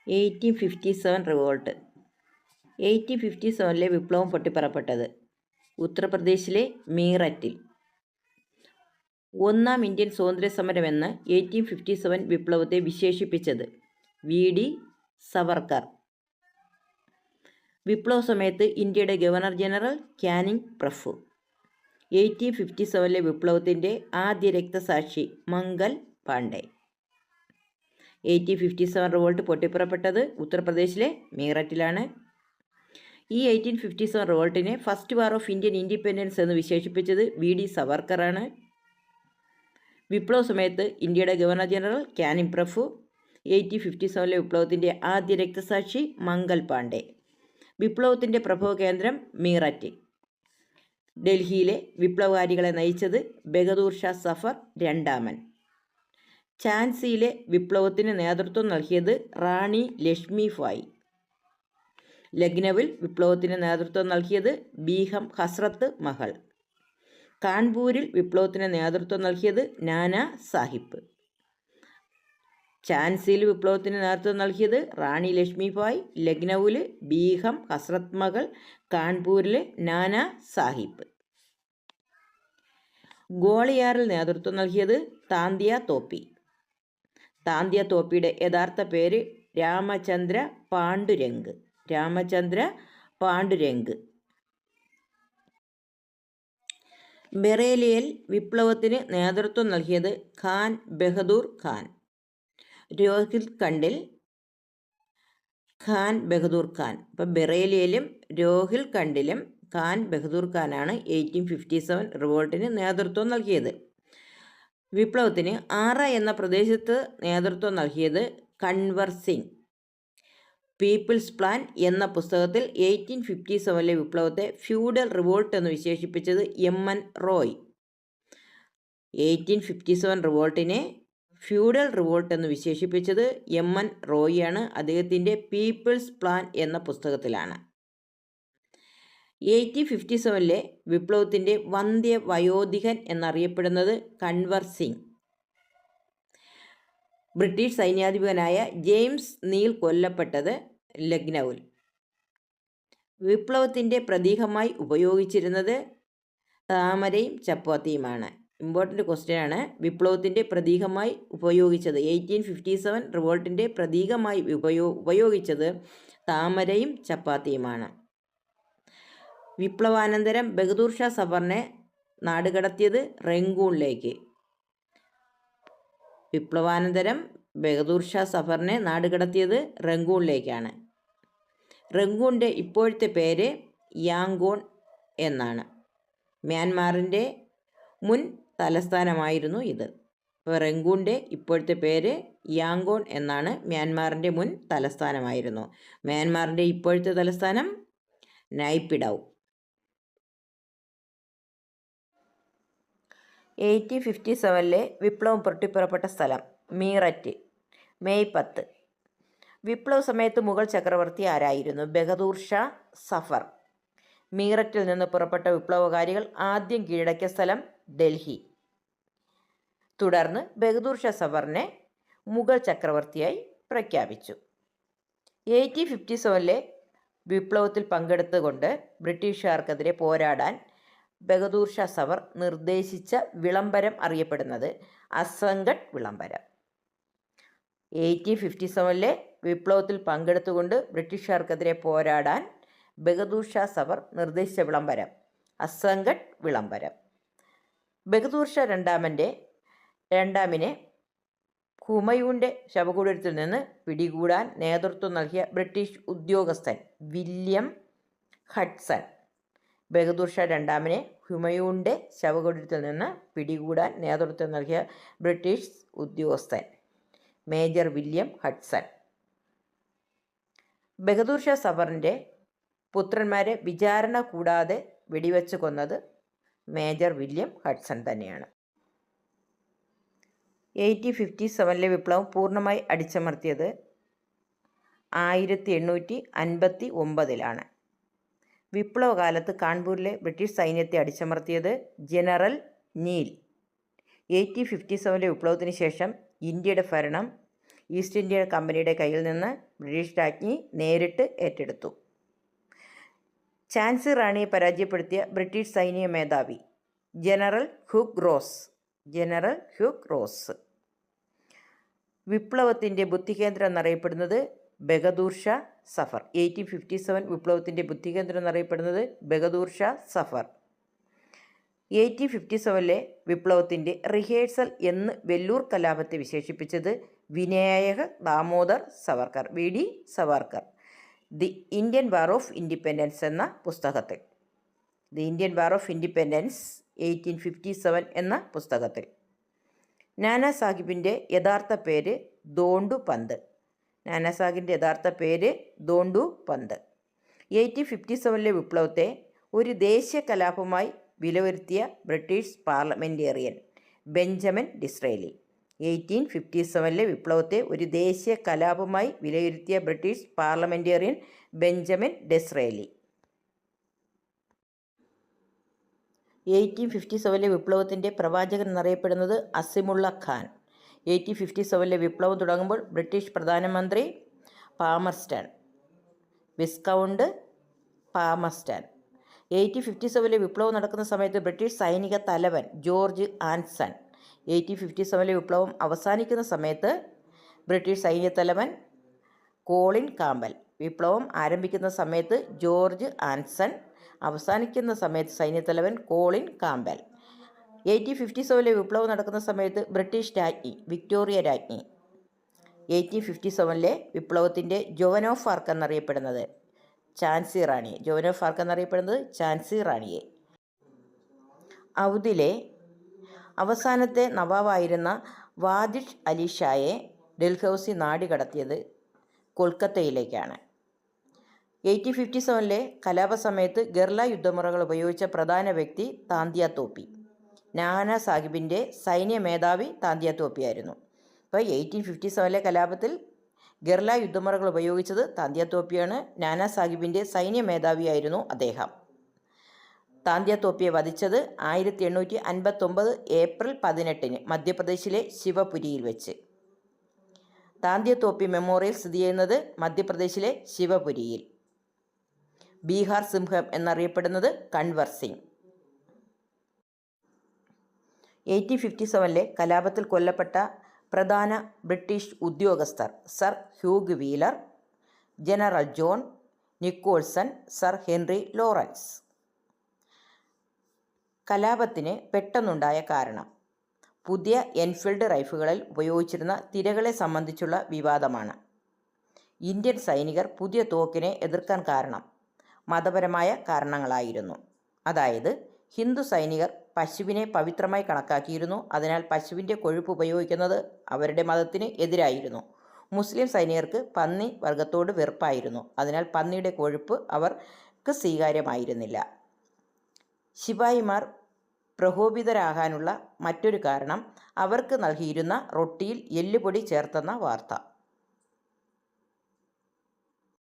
1857 revolt. 1857 വിപ്ലവം പൊട്ടിപ്പുറപ്പെട്ടത് ഉത്തർപ്രദേശിലെ മീററ്റിൽ. ഒന്നാം ഇന്ത്യൻ സ്വാതന്ത്ര്യ സമരം എന്ന് 1857 വിപ്ലവത്തെ വിശേഷിപ്പിച്ചത് VD സവർക്കർ. വിപ്ലവ സമയത്ത് ഇന്ത്യയുടെ ഗവർണർ ജനറൽ കാനിങ് പ്രഭു. 1857 വിപ്ലവത്തിൻ്റെ ആദ്യ രക്തസാക്ഷി മംഗൽ പാണ്ഡെ. 1857 റിവോൾട്ട് പൊട്ടിപ്പുറപ്പെട്ടത് ഉത്തർപ്രദേശിലെ മീററ്റിലാണ്. ഈ 1857 റിവോൾട്ടിനെ first war of Indian independence എന്ന് വിശേഷിപ്പിച്ചത് VD സവർക്കറാണ്. വിപ്ലവ സമയത്ത് ഇന്ത്യയുടെ ഗവർണർ ജനറൽ കാനിങ് പ്രഭു. 1857 വിപ്ലവത്തിൻ്റെ ആദ്യ രക്തസാക്ഷി മംഗൽ പാണ്ഡെ. വിപ്ലവത്തിൻ്റെ പ്രഭവ കേന്ദ്രം മീററ്റ്. ഡൽഹിയിലെ വിപ്ലവകാരികളെ നയിച്ചത് ബഹദൂർ ഷാ സഫർ രണ്ടാമൻ. ഝാൻസിയിലെ വിപ്ലവത്തിന് നേതൃത്വം നൽകിയത് റാണി ലക്ഷ്മിഭായ്. ലക്നൌവിൽ വിപ്ലവത്തിന് നേതൃത്വം നൽകിയത് ബീഗം ഹസ്രത്ത് മഹൾ. കാൺപൂരിൽ വിപ്ലവത്തിന് നേതൃത്വം നൽകിയത് നാനാ സാഹിബ്. ഝാൻസിയിൽ വിപ്ലവത്തിന് നേതൃത്വം നൽകിയത് റാണി ലക്ഷ്മിഭായ്. ലക്നൌവിൽ ബീഗം ഹസ്രത്ത് മഹൾ. കാൺപൂരിൽ നാനാ സാഹിബ്. ഗ്വാളിയാറിൽ നേതൃത്വം നൽകിയത് താന്തിയ തോപ്പി. താന്തിയ തോപ്പിയുടെ യഥാർത്ഥ പേര് രാമചന്ദ്ര പാണ്ഡുരംഗ്. രാമചന്ദ്ര പാണ്ഡുരംഗ്. ബറേലിയിൽ വിപ്ലവത്തിന് നേതൃത്വം നൽകിയത് ഖാൻ ബഹദൂർ ഖാൻ. രോഹിൽഖണ്ഡിൽ ഖാൻ ബഹദൂർ ഖാൻ. ഇപ്പം ബറേലിയിലും രോഹിൽഖണ്ഡിലും ഖാൻ ബഹദൂർ ഖാനാണ് 1857 റിവോൾട്ടിന് നേതൃത്വം നൽകിയത്. വിപ്ലവത്തിന് ആറ എന്ന പ്രദേശത്ത് നേതൃത്വം നൽകിയത് കൻവർ സിംഗ്. പീപ്പിൾസ് പ്ലാൻ എന്ന പുസ്തകത്തിൽ 1857 വിപ്ലവത്തെ ഫ്യൂഡൽ റിവോൾട്ട് എന്ന് വിശേഷിപ്പിച്ചത് MN റോയ്. 1857 റിവോൾട്ടിനെ ഫ്യൂഡൽ റിവോൾട്ട് എന്ന് വിശേഷിപ്പിച്ചത് MN റോയിയാണ്. അദ്ദേഹത്തിൻ്റെ പീപ്പിൾസ് പ്ലാൻ എന്ന പുസ്തകത്തിലാണ്. 1857 വിപ്ലവത്തിൻ്റെ വന്ധ്യ വയോധികൻ എന്നറിയപ്പെടുന്നത് കൻവർ സിംഗ്. ബ്രിട്ടീഷ് സൈന്യാധിപനായ ജെയിംസ് നീൽ കൊല്ലപ്പെട്ടത് ലക്നൌവിൽ. വിപ്ലവത്തിൻ്റെ പ്രതീകമായി ഉപയോഗിച്ചിരുന്നത് താമരയും ചപ്പാത്തിയുമാണ്. ഇമ്പോർട്ടൻ്റ് ക്വസ്റ്റ്യൻ ആണ്. വിപ്ലവത്തിൻ്റെ പ്രതീകമായി ഉപയോഗിച്ചത് 1857 റിവോൾട്ടിൻ്റെ പ്രതീകമായി ഉപയോഗിച്ചത് താമരയും ചപ്പാത്തിയുമാണ്. വിപ്ലവാനന്തരം ബഹദൂർ ഷാ സഫറിനെ നാടുകടത്തിയത് റംഗൂണിലേക്ക്. വിപ്ലവാനന്തരം ബഹദൂർ ഷാ സഫറിനെ നാടുകടത്തിയത് റംഗൂണിലേക്കാണ്. റംഗൂണിൻ്റെ ഇപ്പോഴത്തെ പേര് യാംഗോൺ എന്നാണ്. മ്യാൻമാറിൻ്റെ മുൻ തലസ്ഥാനമായിരുന്നു ഇത്. ഇപ്പോൾ റംഗൂണിൻ്റെ ഇപ്പോഴത്തെ പേര് യാംഗോൺ എന്നാണ്. മ്യാൻമാറിൻ്റെ മുൻ തലസ്ഥാനമായിരുന്നു. മ്യാൻമാറിൻ്റെ ഇപ്പോഴത്തെ തലസ്ഥാനം നൈപിഡൗ. 1857 വിപ്ലവം പൊട്ടിപ്പുറപ്പെട്ട സ്ഥലം മീററ്റ്. മെയ് 10. വിപ്ലവ സമയത്ത് മുഗൾ ചക്രവർത്തി ആരായിരുന്നു? ബഹദൂർ ഷാ സഫർ. മീററ്റിൽ നിന്ന് പുറപ്പെട്ട വിപ്ലവകാരികൾ ആദ്യം കീഴടക്കിയ സ്ഥലം ഡൽഹി. തുടർന്ന് ബഹദൂർ ഷാ സഫറിനെ മുഗൾ ചക്രവർത്തിയായി പ്രഖ്യാപിച്ചു. 1857 വിപ്ലവത്തിൽ പങ്കെടുത്തുകൊണ്ട് ബ്രിട്ടീഷുകാർക്കെതിരെ പോരാടാൻ ബഹദൂർ ഷാ സഫർ നിർദ്ദേശിച്ച വിളംബരം അറിയപ്പെടുന്നത് അസംഗഡ് വിളംബരം. 1857 വിപ്ലവത്തിൽ പങ്കെടുത്തുകൊണ്ട് ബ്രിട്ടീഷുകാർക്കെതിരെ പോരാടാൻ ബഹദൂർ ഷാ സഫർ നിർദ്ദേശിച്ച വിളംബരം അസംഗഡ് വിളംബരം. ബഹദൂർ ഷാ രണ്ടാമിനെ ഹുമയൂണിൻ്റെ ശവകുടീരത്തിൽ നിന്ന് പിടികൂടാൻ നേതൃത്വം നൽകിയ ബ്രിട്ടീഷ് ഉദ്യോഗസ്ഥൻ വില്യം ഹഡ്സൺ. ബഹദൂർ ഷാ രണ്ടാമനെ ഹുമയൂണിൻ്റെ ശവകുടീരത്തിൽ നിന്ന് പിടികൂടാൻ നേതൃത്വം നൽകിയ ബ്രിട്ടീഷ് ഉദ്യോഗസ്ഥൻ major William Hodson. Bahadur Shah സഫറിൻ്റെ പുത്രന്മാരെ വിചാരണ കൂടാതെ വെടിവെച്ച് കൊന്നത് മേജർ വില്യം ഹഡ്സൺ തന്നെയാണ്. 1857 വിപ്ലവം പൂർണ്ണമായി അടിച്ചമർത്തിയത് 1859 വിപ്ലവകാലത്ത് കാൺപൂരിലെ ബ്രിട്ടീഷ് സൈന്യത്തെ അടിച്ചമർത്തിയത് ജനറൽ നീൽ. 1857 വിപ്ലവത്തിന് ശേഷം ഇന്ത്യയുടെ ഭരണം ഈസ്റ്റ് ഇന്ത്യ കമ്പനിയുടെ കയ്യിൽ നിന്ന് ബ്രിട്ടീഷ് രാജ്ഞി നേരിട്ട് ഏറ്റെടുത്തു. ഝാൻസി റാണിയെ പരാജയപ്പെടുത്തിയ ബ്രിട്ടീഷ് സൈനിക മേധാവി ജനറൽ ഹ്യൂഗ് റോസ്. വിപ്ലവത്തിൻ്റെ ബുദ്ധികേന്ദ്രം എന്നറിയപ്പെടുന്നത് ബഹദൂർ ഷാ സഫർ. 1857 വിപ്ലവത്തിൻ്റെ ബുദ്ധികേന്ദ്രം എന്നറിയപ്പെടുന്നത് ബഹദൂർ ഷാ സഫർ. 1857 വിപ്ലവത്തിൻ്റെ റിഹേഴ്സൽ എന്ന് വെല്ലൂർ കലാപത്തെ വിശേഷിപ്പിച്ചത് Vinayaka Damodar Savarkar, VD Savarkar. The Indian war of independence എന്ന പുസ്തകത്തിൽ. The Indian war of independence 1857 എന്ന പുസ്തകത്തിൽ. നാനാ സാഹിബിൻ്റെ യഥാർത്ഥ പേര് ദോണ്ടു പന്ത്. നാനാ സാഹിബിൻ്റെ യഥാർത്ഥ പേര് ദോണ്ടു പന്ത്. 1857 വിപ്ലവത്തെ ഒരു ദേശീയ കലാപമായി വിലയിരുത്തിയ ബ്രിട്ടീഷ് പാർലമെൻറ്റേറിയൻ ബെഞ്ചമിൻ ഡിസ്രേലി. 1857 വിപ്ലവത്തെ ഒരു ദേശീയ കലാപമായി വിലയിരുത്തിയ ബ്രിട്ടീഷ് പാർലമെൻറ്റേറിയൻ ബെഞ്ചമിൻ ഡിസ്രേലി. 1857 വിപ്ലവത്തിൻ്റെ പ്രവാചകൻ എന്നറിയപ്പെടുന്നത് അസിമുള്ള ഖാൻ. 1857 വിപ്ലവം തുടങ്ങുമ്പോൾ ബ്രിട്ടീഷ് പ്രധാനമന്ത്രി പാമർസ്റ്റൺ, വിസ്കൗണ്ട് പാമർസ്റ്റൺ. 1857 വിപ്ലവം നടക്കുന്ന സമയത്ത് ബ്രിട്ടീഷ് സൈനിക തലവൻ ജോർജ് ആൻസൺ. 1857 വിപ്ലവം അവസാനിക്കുന്ന സമയത്ത് ബ്രിട്ടീഷ് സൈനിക തലവൻ കോളിൻ കാമ്പൽ. വിപ്ലവം ആരംഭിക്കുന്ന സമയത്ത് ജോർജ് ആൻസൺ, അവസാനിക്കുന്ന സമയത്ത് സൈന്യത്തലവൻ കോളിൻ കാമ്പൽ. 1857 വിപ്ലവം നടക്കുന്ന സമയത്ത് ബ്രിട്ടീഷ് രാജ്ഞി വിക്ടോറിയ രാജ്ഞി. 1857 വിപ്ലവത്തിൻ്റെ ജോവൻ ഓഫ് ആർക്ക് എന്നറിയപ്പെടുന്നത് ഝാൻസി റാണിയെ. ജോവൻ ഓഫ് ആർക്ക് എന്നറിയപ്പെടുന്നത് ഝാൻസി റാണിയെ. ഔദിലെ അവസാനത്തെ നവാബായിരുന്ന വാദിഷ് അലി ഷായെ ഡൽഹൌസി നാടുകടത്തിയത് കൊൽക്കത്തയിലേക്കാണ്. 1857 കലാപസമയത്ത് ഗെർല യുദ്ധമുറകൾ ഉപയോഗിച്ച പ്രധാന വ്യക്തി താന്തിയ തോപ്പി. നാനാ സാഹിബിൻ്റെ സൈന്യ മേധാവി താന്തിയ തോപ്പിയായിരുന്നു. അപ്പോൾ 1857 കലാപത്തിൽ ഗെർല യുദ്ധമുറകൾ ഉപയോഗിച്ചത് താന്തിയ തോപ്പിയാണ്. നാനാ സാഹിബിൻ്റെ സൈന്യ മേധാവിയായിരുന്നു അദ്ദേഹം. താന്തിയ തോപ്പിയെ വധിച്ചത് 1859 ഏപ്രിൽ 18 മധ്യപ്രദേശിലെ ശിവപുരിയിൽ വെച്ച്. താന്തിയ തോപ്പി മെമ്മോറിയൽ സ്ഥിതി ചെയ്യുന്നത് മധ്യപ്രദേശിലെ ശിവപുരിയിൽ. ബീഹാർ സിംഹം എന്നറിയപ്പെടുന്നത് കൺവർ സിംഗ്. 1857 കലാപത്തിൽ കൊല്ലപ്പെട്ട പ്രധാന ബ്രിട്ടീഷ് ഉദ്യോഗസ്ഥർ sir ഹ്യൂഗ് wheeler, general John Nicholson, sir Henry Lawrence. കലാപത്തിന് പെട്ടെന്നുണ്ടായ കാരണം പുതിയ എൻഫീൽഡ് റൈഫിളുകളിൽ ഉപയോഗിച്ചിരുന്ന തിരകളെ സംബന്ധിച്ചുള്ള വിവാദമാണ്. ഇന്ത്യൻ സൈനികർ പുതിയ തോക്കിനെ എതിർക്കാൻ കാരണം മതപരമായ കാരണങ്ങളായിരുന്നു. അതായത് ഹിന്ദു സൈനികർ പശുവിനെ പവിത്രമായി കണക്കാക്കിയിരുന്നു. അതിനാൽ പശുവിൻ്റെ കൊഴുപ്പ് ഉപയോഗിക്കുന്നത് അവരുടെ മതത്തിന് എതിരായിരുന്നു. മുസ്ലിം സൈനികർക്ക് പന്നി വർഗത്തോട് വെറുപ്പായിരുന്നു. അതിനാൽ പന്നിയുടെ കൊഴുപ്പ് അവർക്ക് സ്വീകാര്യമായിരുന്നില്ല. ശിപായിമാർ പ്രകോപിതരാകാനുള്ള മറ്റൊരു കാരണം അവർക്ക് നൽകിയിരുന്ന റൊട്ടിയിൽ എല്ലുപൊടി ചേർത്തെന്ന വാർത്ത.